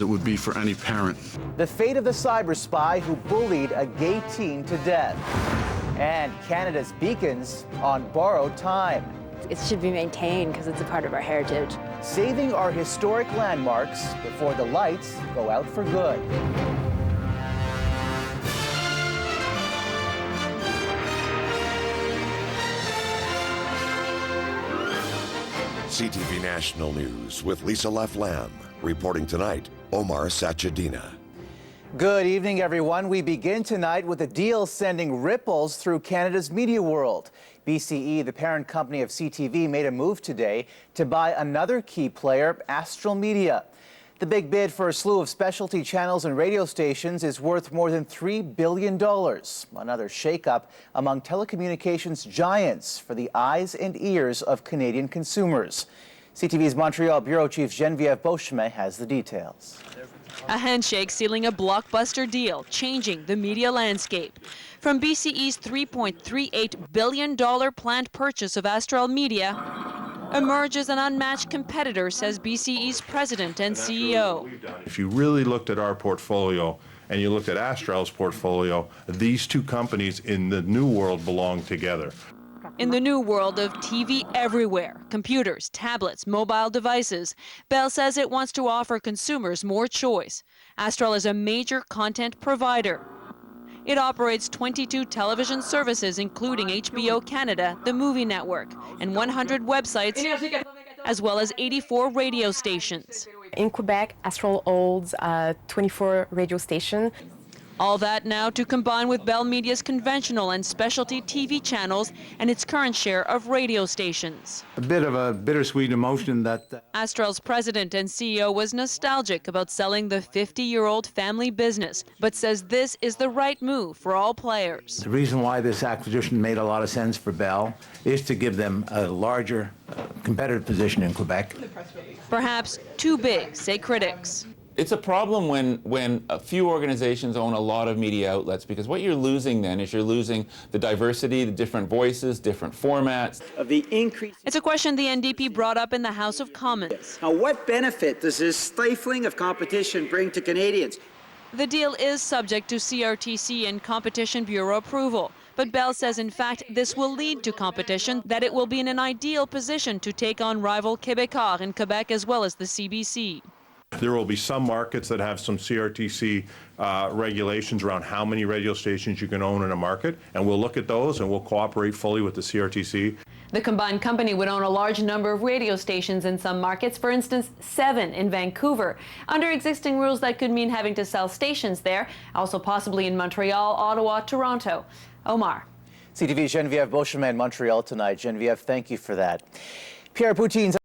It would be for any parent. The fate of the cyber spy who bullied a gay teen to death. And Canada's beacons on borrowed time. It should be maintained because it's a part of our heritage. Saving our historic landmarks before the lights go out for good. CTV National News with Lisa Laflamme. Reporting tonight, Omar Sachedina. Good evening, everyone. We begin tonight with a deal sending ripples through Canada's media world. BCE, the parent company of CTV, made a move today to buy another key player, Astral Media. The big bid for a slew of specialty channels and radio stations is worth more than $3 billion. Another shakeup among telecommunications giants for the eyes and ears of Canadian consumers. CTV's Montreal Bureau Chief Geneviève Beauchemin has the details. A handshake sealing a blockbuster deal, changing the media landscape. From BCE's $3.38 billion planned purchase of Astral Media, emerges an unmatched competitor, says BCE's president and CEO. If you really looked at our portfolio and you looked at Astral's portfolio, these two companies in the new world belong together. In the new world of TV everywhere, computers, tablets, mobile devices, Bell says it wants to offer consumers more choice. Astral is a major content provider. It operates 22 television services, including HBO Canada, the Movie Network, and 100 websites, as well as 84 radio stations. In Quebec, Astral holds 24 radio stations. All that now to combine with Bell Media's conventional and specialty TV channels and its current share of radio stations. A bit of a bittersweet emotion that... Astral's president and CEO was nostalgic about selling the 50-year-old family business, but says this is the right move for all players. The reason why this acquisition made a lot of sense for Bell is to give them a larger competitive position in Quebec. Perhaps too big, say critics. It's a problem when a few organizations own a lot of media outlets, because what you're losing then is you're losing the diversity, the different voices, different formats. Of the increase. It's a question the NDP brought up in the House of Commons. Now, what benefit does this stifling of competition bring to Canadians? The deal is subject to CRTC and Competition Bureau approval. But Bell says, in fact, this will lead to competition, that it will be in an ideal position to take on rival Québécois in Quebec as well as the CBC. There will be some markets that have some CRTC regulations around how many radio stations you can own in a market, and we'll look at those and we'll cooperate fully with the CRTC. The combined company would own a large number of radio stations in some markets, for instance, 7 in Vancouver. Under existing rules, that could mean having to sell stations there, also possibly in Montreal, Ottawa, Toronto. Omar. CTV's Geneviève Beauchemin in Montreal tonight. Geneviève, thank you for that. Pierre Poutine's